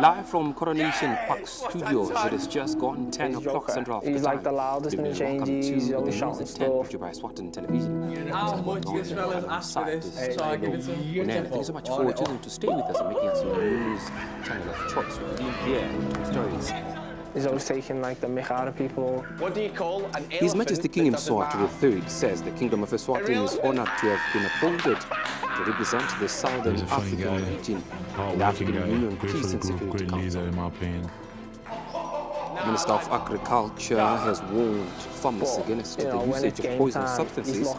Live from Coronation Park Studios, it is just gone 10 o'clock Central Africa He's like the loudest in the changes, he's always shouting stuff. Brought you by Swatan Television. How much do you fellas ask for this? So I give it some Thank you so much for choosing to stay with us and making us your news channel of choice. We begin here with stories. He's always taking like the mick out of people. What do you call an elephant? His Majesty King Mswati III says the Kingdom of Eswatini is honored to have been appointed to represent the Southern African region in the African Union Peace and Security Council. The Minister of Agriculture has warned farmers against the usage of poisonous substances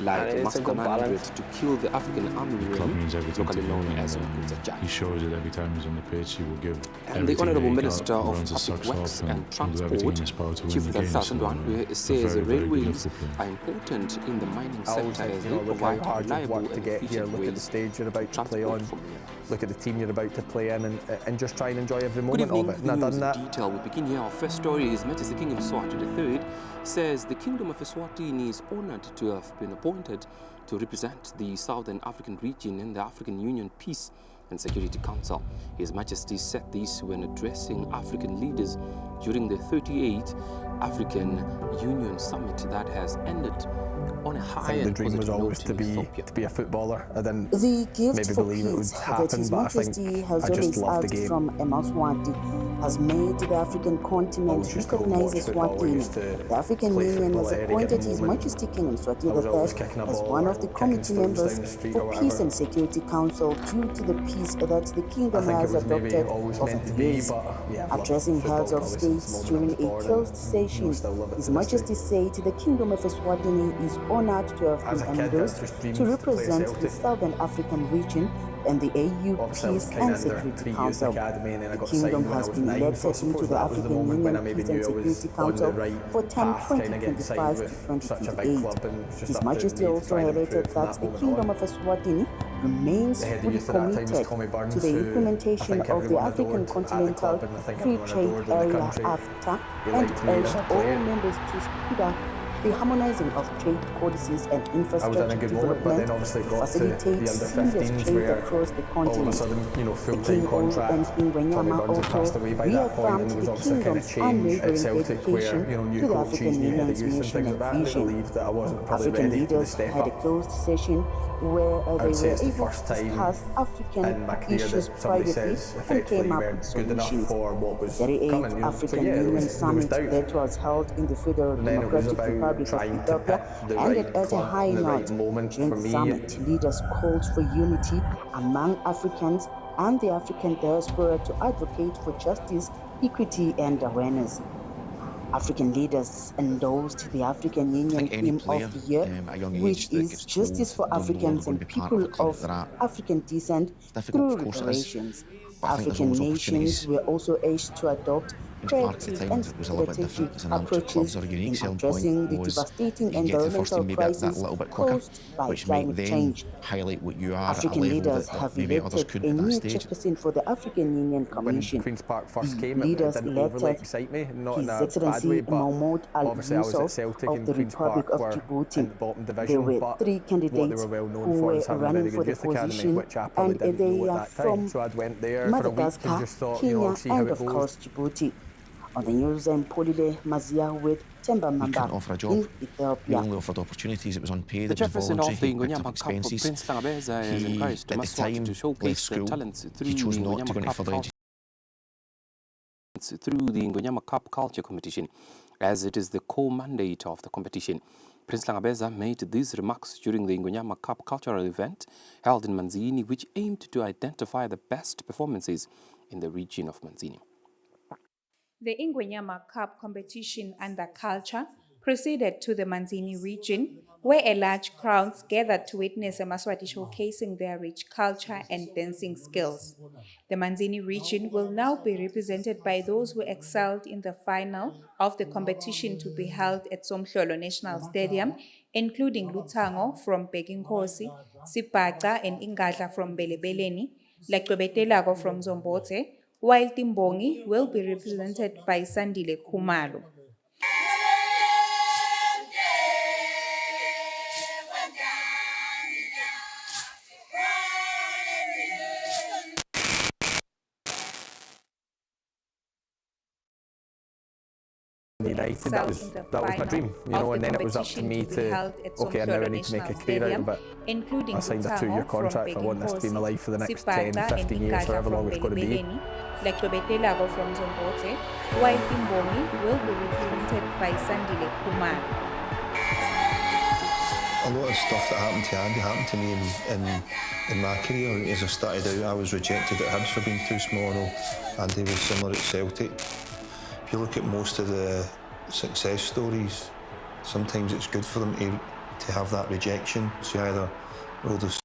like masquerade to kill the African armyworm, locally known as Mkutsaja. He shows it every time he's on the pitch. He will give. And the Honourable Minister of Public Works and Transport, Chief Ndandwe, says railways are important in the mining sector as they provide reliable and efficient ways to transport from here. Look at the team you're about to play in and just try and enjoy every Good moment evening, of it. And I've done that. Detail. We begin here. Our first story is Majesty King Mswati III says the Kingdom of Eswatini is honoured to have been appointed to represent the Southern African region in the African Union Peace and Security Council. His Majesty said this when addressing African leaders during the 38th African Union Summit that has ended on a high The and dream was positive always note to in be Ethiopia. a footballer. I didn't The gift maybe for believe it would peace that happen, His but I Majesty think has I just always love the asked game. from Mswati has made the African continent Always used to go recognize watch football. I used Eswatini. to The African play Union football has at any appointed given His moment. Majesty King I was Mswati always III kicking a as ball one or of the kicking committee stones members down the street for or Peace whatever. and Security Council due to the peace that the I kingdom think it has was maybe adopted always over meant to the be, years. but yeah, I love Addressing football heads of probably since states the during moment I was a born, closed and session, still love it His to this day. Majesty said the Kingdom of Eswatini is honored to have As a been kid, I endorsed just dreamed to to play represent Celtic. the Southern African region and the AU Obviously, I was Peace kind and of under Security 3 youth Council. academy, and then I The got kingdom signed when I has was been 9, so I elected into suppose the that was the African moment when I Union maybe Peace and knew I was Security on the Council right for term path, kind of getting signed 2025 to with such a big 2028. club, and just His up to Majesty me to also try and highlighted improve from that that the moment Kingdom on. of Eswatini remains The head of fully youth at that time was committed Tommy Burns, to the who I implementation think of the everyone African adored at the Continental club, and I think Free everyone Trade adored in the Area country. AfTA They and liked me as urged a all player. members to speed up the harmonizing of trade policies and I was in a infrastructure good moment, but then development obviously to got to the facilitate under seamless 15s trade where across the all of a continent. sudden, The full-time King and contract. Tommy Ingwenyama Burns had passed also away by that point, reaffirmed and there was the obviously a kind of kingdom's change at unwavering Celtic where, dedication new to the coaches, African new head of Union's youth and mission things like and that, and they vision. believed that I wasn't probably African ready for the leaders step had a up. closed session where I they would say were it's the able to first time discuss African in my career issues that somebody privately says and effectively came you up weren't with good enough solutions. for what was The 38th coming. So African yeah, Union there was Summit doubt. that was held in the Federal And then it was Democratic about Republic of trying to Ethiopia pick the ended right at a club high and the note. right moment During for the me. summit, leaders called for unity among Africans and the African diaspora to advocate for justice, equity, and awareness. African leaders endorsed the African Union theme of the year, which is Justice for Africans and People of African Descent through reparations. African nations were urged to adopt creative and strategic approaches in addressing the devastating environmental crisis caused by climate change. African leaders have elected a new chairperson for the African Union Commission. When Queen's Park first came, Leaders it didn't overly elected excite me, not His in a bad Excellency way, but Mahmoud Al obviously I was at Yusuf Celtic of and the Queen's Republic Park of were Djibouti. in the bottom There division, were but 3 what they candidates were well who known for were is having a very running for good the youth academy, position, which I probably and didn't they know are at that time. from So I went there for a week and Madagascar, just thought, Kenya, I'll see how and it of goes. course Djibouti. On the news, I'm Polile Mazia with Temba Mamba in Ethiopia. Only offered opportunities, it was unpaid, The it was chairperson voluntary, of the he picked up Ingwenyama Cup, expenses. Prince Langabeza, has encouraged At the Maswati time, to left showcase their school, talents through he the chose not to go Ingwenyama any Cup further culture. Through the Ingwenyama Cup culture competition, as it is the core mandate of the competition. Prince Langabeza made these remarks during the Ingwenyama Cup cultural event held in Manzini, which aimed to identify the best performances in the region of Manzini. The Ingwenyama Cup competition under culture proceeded to the Manzini region, where a large crowd gathered to witness the Maswati showcasing their rich culture and dancing skills. The Manzini region will now be represented by those who excelled in the final of the competition to be held at Somhlolo National Stadium, including Luthango from Beginkosi, Sipaca and Ingadla from Belebeleni, Laqwebetelako from Zombote, while Timbongi will be represented by Sandile Khumalo. United, that was my dream, you know, and then it was up to me to, okay, I now need to make a career out of it. Including I signed a 2-year contract. I want this to be my life for the next 10, 15 years, however long it's going to be. Like Tobetelago from Zombote, while Timbongi will be represented by Sandile Kumar. A lot of stuff that happened to Andy happened to me in my career. As I started out, I was rejected at Hibs for being too small. Andy was similar at Celtic. If you look at most of the success stories, sometimes it's good for them to have that rejection. So either roll the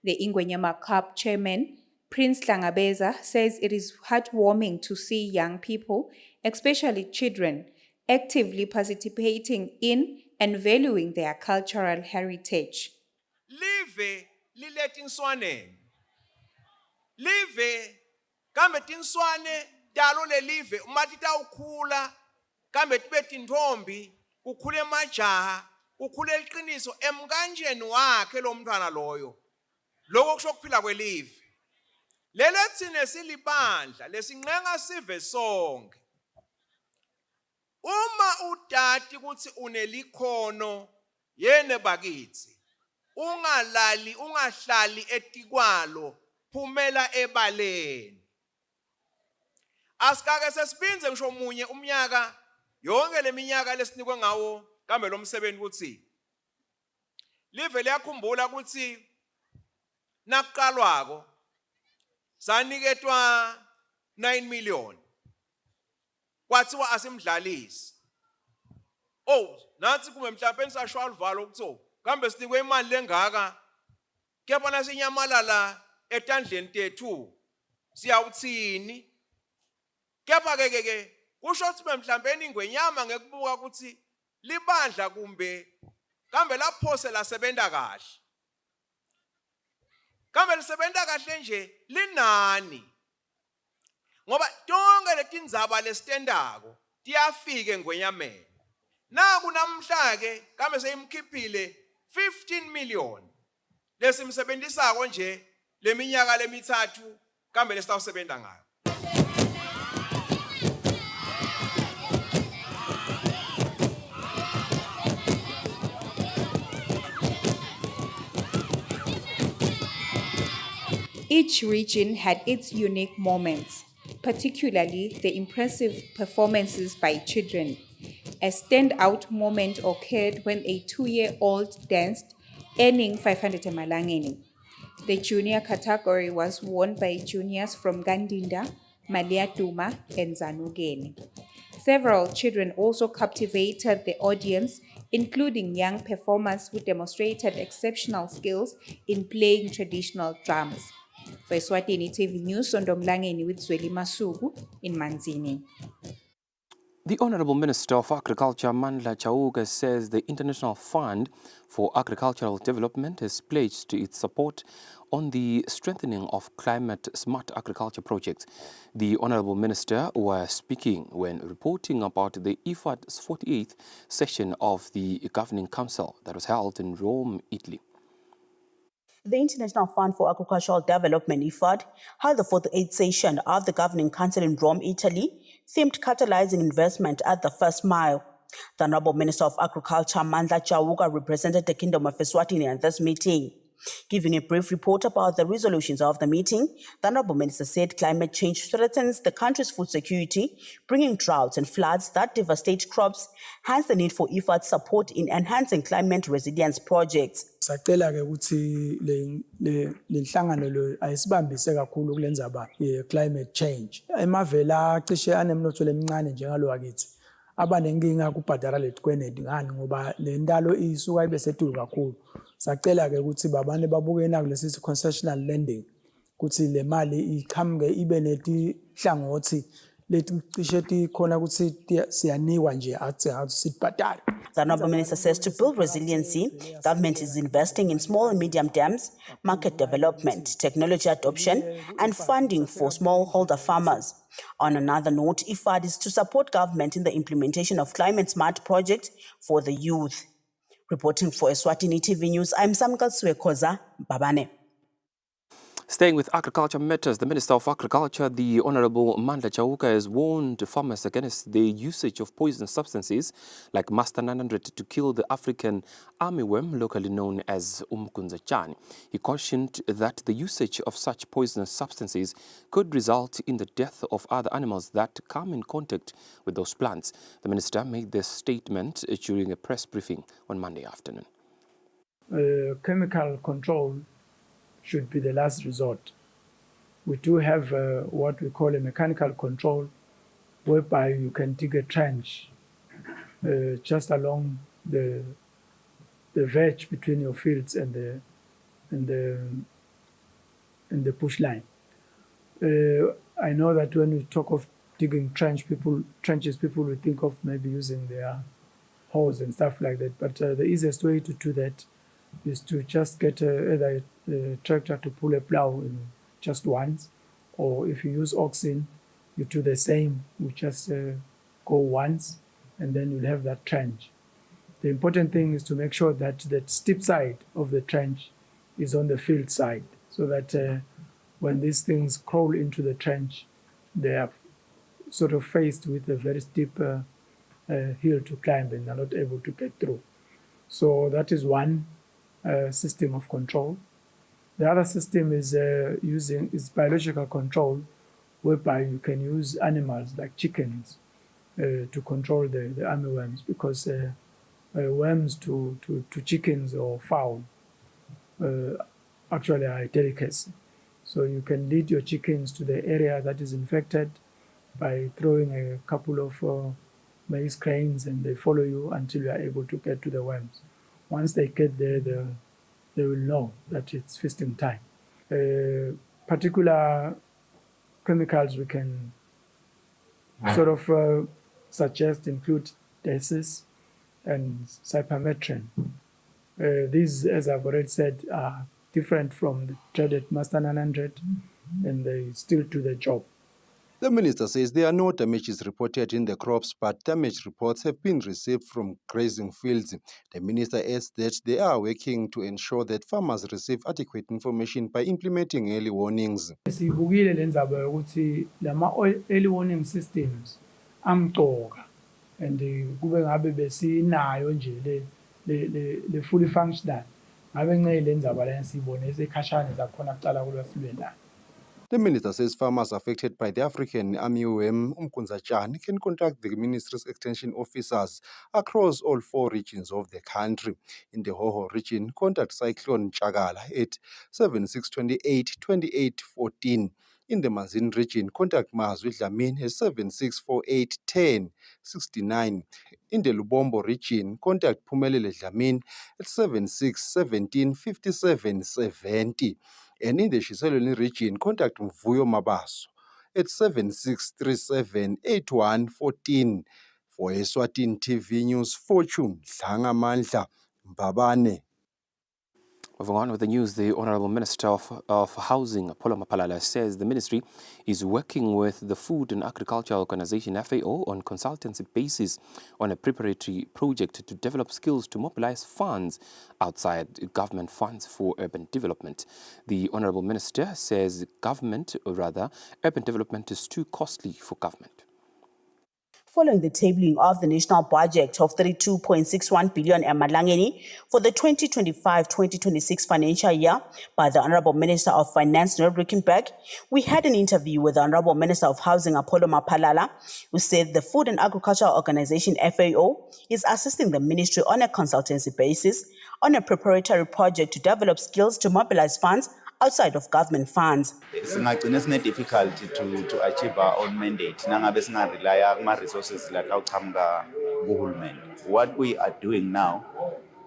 The Ingwenyama Cup chairman, Prince Langabeza, says it is heartwarming to see young people, especially children, actively participating in and valuing their cultural heritage. Live lilet inswaneni. Live kambe tinswane dalo le live umatita ukhula kambe tibeti ntombi ukhule majaha ukhule liqiniso emkanjeni wakhe lo mntwana loyo. Lokho kusho kuphila kwelive. Lelo thine silibandla lesinqenga sive sonke. Uma udati ukuthi unelikhono yene bakithi. Ungahlali etikwalo phumela ebaleni. Asikake sesiphinze ngisho munye umnyaka yonke leminyaka lesinikwe ngawo kambe lo msebenzi ukuthi live liyakhumbula ukuthi nakuqalwako saniketwa 9 million kwathiwa asimdlalisi. Oh, nathi kume mhlawumbe nisashwa aluvalo ukutho kambe sinikwe imali lengaka kepha nasinyamalala etandleni tethu siyawuthini. Kepha ke kusho ukuthi mhlawumbe Ingwenyama ngekubuka ukuthi libandla kumbe kambe laphose lasebenta kahle. Kambe lisebenta kahle nje linani. Ngoba tonke letindzaba lesitendako tiyafika eNgwenyameni. Naku namhla ke kambe seyimkhiphile 15 million. Lesimsebenzisako nje leminyaka lemithathu kambe lesitawusebenta ngayo. Each region had its unique moments, particularly the impressive performances by children. A standout moment occurred when a 2-year-old danced, earning 500 emalangeni. The junior category was won by juniors from Gandinda, Maliatuma, and Zanugeni. Several children also captivated the audience, including young performers who demonstrated exceptional skills in playing traditional drums. For Eswatini TV News, Sondomlangeni with Zweli Masuku in Manzini. The Honourable Minister of Agriculture, Mandla Chauga, says the International Fund for Agricultural Development has pledged its support on the strengthening of climate-smart agriculture projects. The Honourable Minister was speaking when reporting about the IFAD's 48th session of the Governing Council that was held in Rome, Italy. The International Fund for Agricultural Development, IFAD, held the 48th session of the Governing Council in Rome, Italy, themed catalyzing investment at the first mile. The Honourable Minister of Agriculture, Mandla Chauga, represented the Kingdom of Eswatini at this meeting. Giving a brief report about the resolutions of the meeting, the Honourable Minister said climate change threatens the country's food security, bringing droughts and floods that devastate crops, hence the need for IFAD support in enhancing climate resilience projects. Sacela ke ukuthi le nhlangano lo ayisibambise kakhulu kulendzaba climate change. Emavela cishe anemnotho lemncane njengalo wakithi. Abanenkinga kubhadala letikwenedi ngani ngoba le ndalo isuka ibe setulu kakhulu. Sacela ke ukuthi babane babuke na kulesi concessional lending ukuthi le mali iqhamuke ibe netihlangothi leti cishe tikhona ukuthi siyanikwa nje athi sibhadale. The Honourable Minister says to build resiliency, government is investing in small and medium dams, market development, technology adoption, and funding for smallholder farmers. On another note, IFAD is to support government in the implementation of climate-smart projects for the youth. Reporting for Eswatini TV News, I'm Samkal Swekhoza, Babane. Staying with agriculture matters, the Minister of Agriculture, the Honorable Mandla Chauka, has warned farmers against the usage of poisonous substances like Master 900 to kill the African armyworm, locally known as Umkunzachani. He cautioned that the usage of such poisonous substances could result in the death of other animals that come in contact with those plants. The Minister made this statement during a press briefing on Monday afternoon. Chemical control should be the last resort. We do have what we call a mechanical control, whereby you can dig a trench just along the verge between your fields and the push line. I know that when we talk of digging trenches, people will think of maybe using their hose and stuff like that. But the easiest way to do that is to just get either a tractor to pull a plow in just once, or if you use oxen, you do the same. You just go once, and then you'll have that trench. The important thing is to make sure that the steep side of the trench is on the field side, so that when these things crawl into the trench, they are sort of faced with a very steep hill to climb, and they're not able to get through. So that is one system of control. The other system is biological control, whereby you can use animals like chickens to control the armyworms, because worms to chickens or fowl actually are a delicacy. So you can lead your chickens to the area that is infected by throwing a couple of maize grains, and they follow you until you are able to get to the worms. Once they get there, they will know that it's feasting time. Particular chemicals we can sort of suggest include decis and cypermethrin. These, as I've already said, are different from the dreaded Master 900, and they still do the job. The minister says there are no damages reported in the crops, but damage reports have been received from grazing fields. The minister adds that they are working to ensure that farmers receive adequate information by implementing early warnings. Sibukile lenzaba ukuthi lama early warning systems amqoka, and kube ngabe besinayo nje le fully functional. Ngabe ngeke lenzaba la sibone esekhashane zakhona kucala kulwasilwe. The minister says farmers affected by the African armyworm Umkunzachani can contact the ministry's extension officers across all 4 regions of the country. In the Hoho region, contact Cyclone Chagala at 7628 2814. In the Manzini region, contact Mazwi Dlamini at 7648 10 69. In the Lubombo region, contact Pumelele Dlamini at 7617 57 70. And in the Shiselweni region, contact Mvuyo Mabaso at 7637 8114. For Eswatini TV News, Fortune Dlangamandla Mbabane. Moving on with the news, the Honorable Minister of Housing, Apollo Mapalala, says the ministry is working with the Food and Agriculture Organization, FAO, on consultancy basis on a preparatory project to develop skills to mobilize funds outside government funds for urban development. The Honorable Minister says urban development is too costly for government. Following the tabling of the national budget of 32.61 billion emalangeni for the 2025-2026 financial year by the Honorable Minister of Finance, Noel Rickenberg, we had an interview with the Honorable Minister of Housing, Apollo Mapalala, who said the Food and Agriculture Organization, FAO, is assisting the ministry on a consultancy basis on a preparatory project to develop skills to mobilize funds outside of government funds. Singagcina sine difficulty to achieve our own mandate nangabe singarelya kuma resources like awuqhamuka kuhulumeni. What we are doing now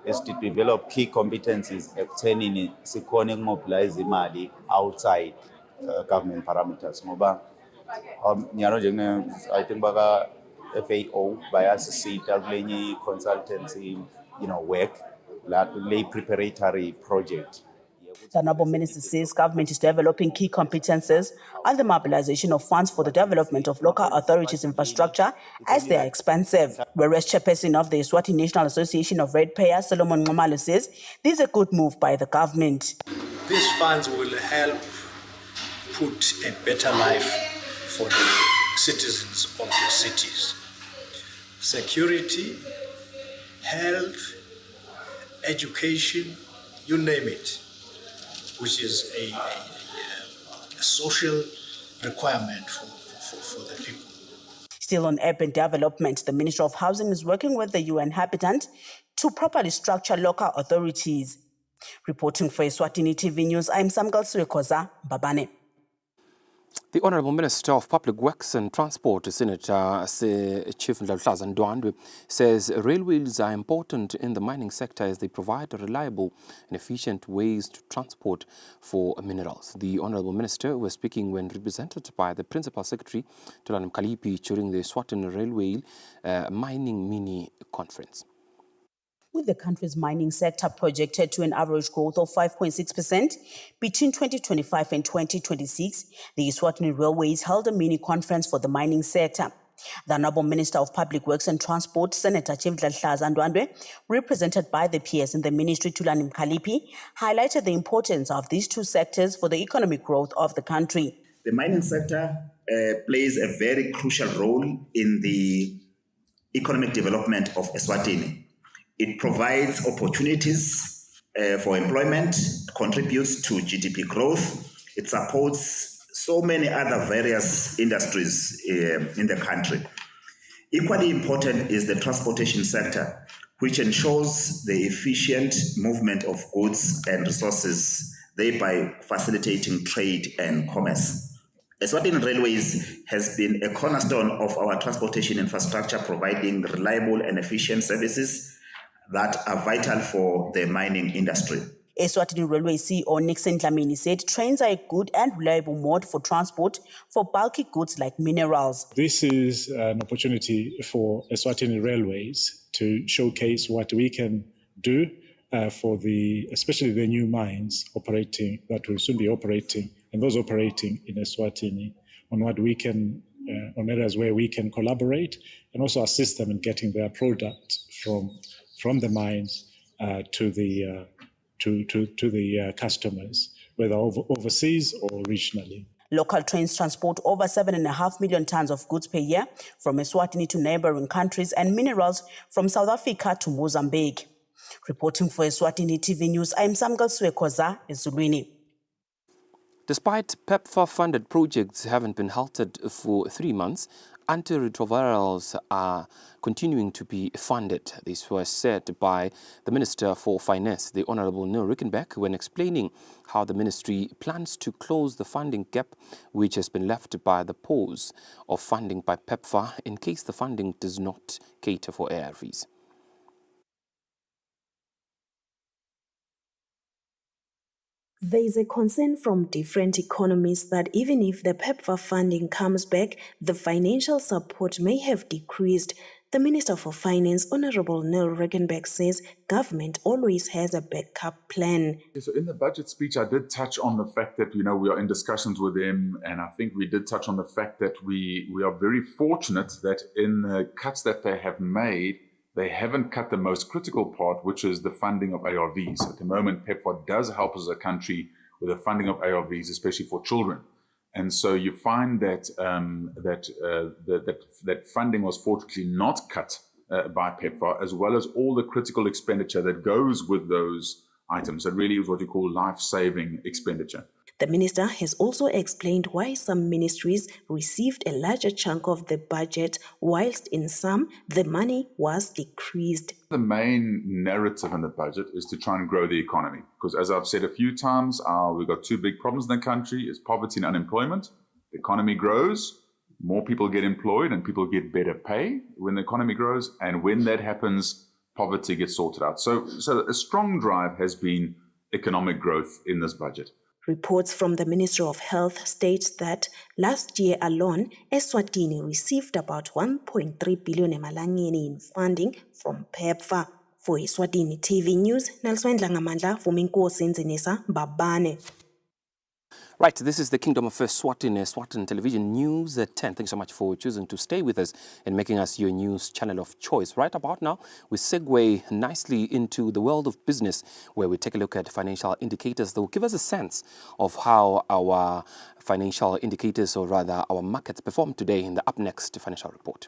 is to develop key competencies ekuthenini sikhone ukumobilize imali outside government parameters ngoba I think baga FAO bayasisita kulenye consultancy work lay preparatory project. The Honourable Minister says government is developing key competences on the mobilization of funds for the development of local authorities' infrastructure as they are expensive. Whereas chairperson of the Eswatini National Association of Ratepayers, Solomon Nxumalo, says this is a good move by the government. These funds will help put a better life for the citizens of the cities. Security, health, education, you name it, which is a social requirement for the people. Still on urban development, the Ministry of Housing is working with the UN Habitat to properly structure local authorities. Reporting for Eswatini TV News, I'm Samgal Suekoza, Babane. The Honourable Minister of Public Works and Transport, Senator Chief Ndlaza Ndwandwe, says railways are important in the mining sector as they provide reliable and efficient ways to transport for minerals. The Honourable Minister was speaking when represented by the Principal Secretary, Thulan Mkhaliphi, during the Eswatini Railway Mining Mini Conference. With the country's mining sector projected to an average growth of 5.6% between 2025 and 2026, the Eswatini Railways held a mini conference for the mining sector. The Honourable Minister of Public Works and Transport, Senator Chief Ndlaza Ndwandwe, represented by the PS in the ministry, Thulan Mkhaliphi, highlighted the importance of these two sectors for the economic growth of the country. The mining sector plays a very crucial role in the economic development of Eswatini. It provides opportunities for employment, contributes to GDP growth. It supports so many other various industries in the country. Equally important is the transportation sector, which ensures the efficient movement of goods and resources, thereby facilitating trade and commerce. Eswatini Railways has been a cornerstone of our transportation infrastructure, providing reliable and efficient services that are vital for the mining industry. Eswatini Railway CEO Nixon Dlamini said trains are a good and reliable mode for transport for bulky goods like minerals. This is an opportunity for Eswatini Railways to showcase what we can do for especially the new mines operating, that will soon be operating, and those operating in Eswatini, on what we can, on areas where we can collaborate and also assist them in getting their product from the mines to the customers, whether overseas or regionally. Local trains transport over 7.5 million tons of goods per year from Eswatini to neighboring countries and minerals from South Africa to Mozambique. Reporting for Eswatini TV News, I'm Samgal Suekoza, Ezulwini. Despite PEPFAR-funded projects haven't been halted for 3 months, antiretrovirals are continuing to be funded. This was said by the Minister for Finance, the Honourable Neil Rickenback, when explaining how the ministry plans to close the funding gap which has been left by the pause of funding by PEPFAR in case the funding does not cater for ARVs. There is a concern from different economists that even if the PEPFAR funding comes back, the financial support may have decreased. The Minister for Finance, Honourable Neil Rickenback, says government always has a backup plan. So in the budget speech, I did touch on the fact that, we are in discussions with them, and I think we did touch on the fact that we are very fortunate that in the cuts that they have made, they haven't cut the most critical part, which is the funding of ARVs. At the moment, PEPFAR does help us as a country with the funding of ARVs, especially for children. And so you find that that funding was fortunately not cut by PEPFAR, as well as all the critical expenditure that goes with those items. That really is what you call life-saving expenditure. The minister has also explained why some ministries received a larger chunk of the budget, whilst in some, the money was decreased. The main narrative in the budget is to try and grow the economy. Because as I've said a few times, we've got two big problems in the country, is poverty and unemployment. The economy grows, more people get employed and people get better pay when the economy grows. And when that happens, poverty gets sorted out. So a strong drive has been economic growth in this budget. Reports from the Ministry of Health states that last year alone, Eswatini received about 1.3 billion emalangeni in funding from PEPFAR. For Eswatini TV News, Nelson Dlangamandla, Fuminkosi Nzinisa, Babane. Right, this is the Kingdom of Swatini Television News at 10. Thanks so much for choosing to stay with us and making us your news channel of choice. Right about now, we segue nicely into the world of business, where we take a look at financial indicators that will give us a sense of how our financial indicators, or rather our markets, perform today in the Up Next Financial Report.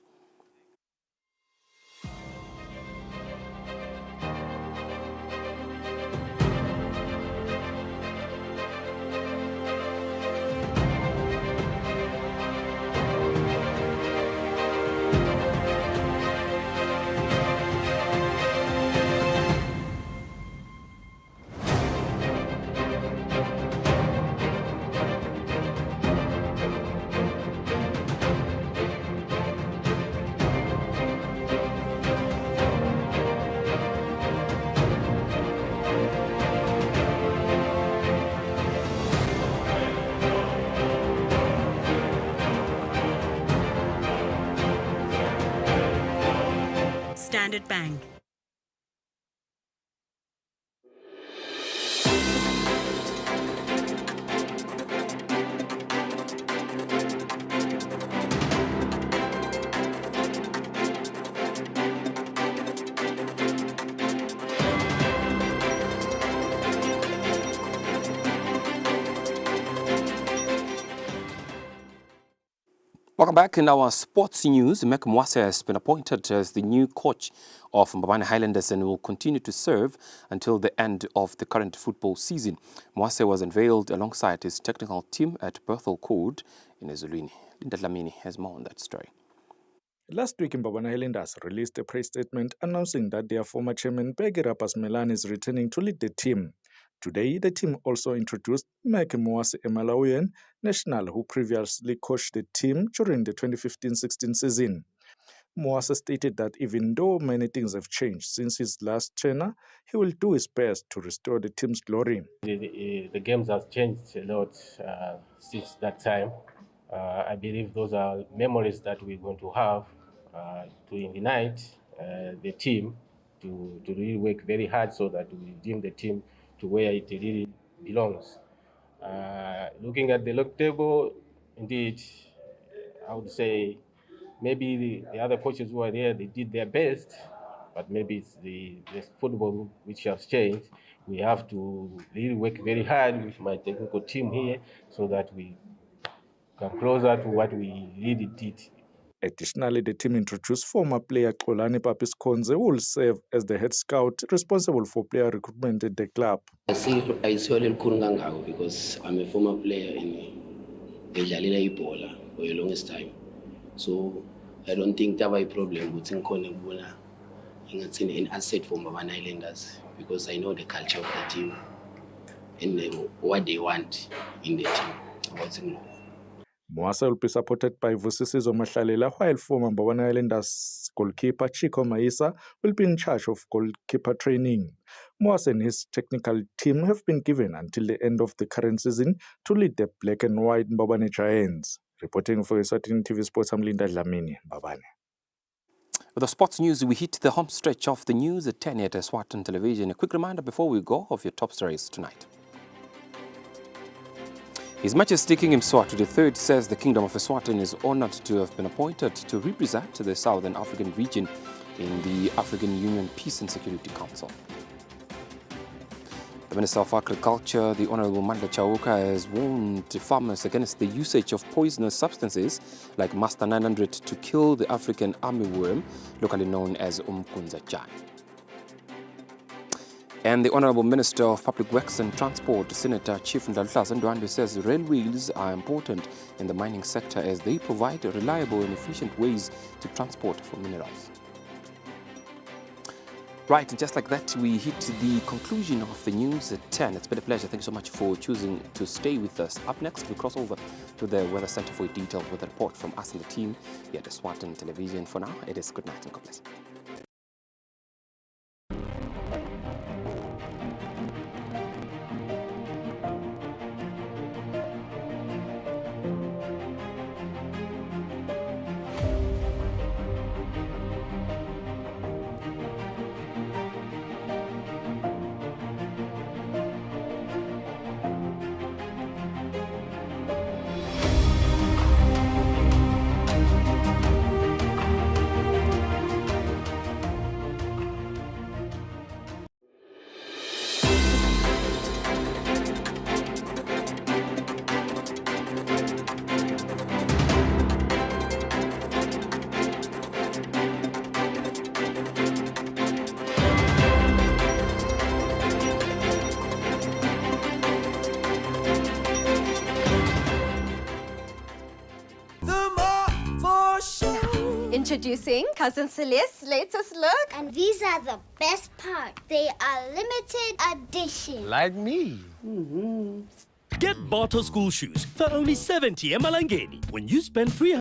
Standard Bank. Welcome back. In our sports news, Mek Mwase has been appointed as the new coach of Mbabane Highlanders and will continue to serve until the end of the current football season. Mwase was unveiled alongside his technical team at Berthel Court in Ezulwini. Linda Dlamini has more on that story. Last week, Mbabane Highlanders released a press statement announcing that their former chairman, Peggy Rapasmelan, is returning to lead the team. Today, the team also introduced Mek Mwase Emalauyen, national who previously coached the team during the 2015-16 season. Mwase stated that even though many things have changed since his last tenure, he will do his best to restore the team's glory. The games have changed a lot since that time. I believe those are memories that we're going to have to ignite the team to really work very hard so that we redeem the team to where it really belongs. Looking at the league table, indeed, I would say maybe the other coaches who are there, they did their best, but maybe it's the football which has changed. We have to really work very hard with my technical team here so that we come closer to what we really did. Additionally, the team introduced former player Xolani Papis Konze, who will serve as the head scout responsible for player recruitment at the club. I see because I'm a former player in the Ebola for the longest time. So I don't think there will be a problem with an asset for Mbabane Highlanders because I know the culture of the team and what they want in the team. Mwase will be supported by Vusisizo Mahlalela, while former Mbabane Highlanders goalkeeper Chico Maisa will be in charge of goalkeeper training. Mwase and his technical team have been given until the end of the current season to lead the black and white Mbabane Giants. Reporting for Eswatini TV Sports, I'm Linda Dlamini, Mbabane. With the sports news, we hit the home stretch of the news at 10 at Eswatini Television. A quick reminder before we go of your top stories tonight. His Majesty King Mswati III says the Kingdom of Eswatini is honored to have been appointed to represent the Southern African region in the African Union Peace and Security Council. The Minister of Agriculture, the Honorable Mandla Chauka, has warned farmers against the usage of poisonous substances like Master 900 to kill the African armyworm, locally known as Umkunza-Jan. And the Honorable Minister of Public Works and Transport, Senator Chief Ndalutla Ndwandwe, says railways are important in the mining sector as they provide reliable and efficient ways to transport for minerals. Right, and just like that, we hit the conclusion of the news at 10. It's been a pleasure. Thank you so much for choosing to stay with us. Up next, we cross over to the Weather Center for a detailed weather report from us and the team here at Eswatini Television. For now, it is good night and God bless. Introducing Cousin Celeste's latest look. And these are the best part. They are limited edition. Like me. Get Barto school shoes for only 70 emalangeni when you spend 300.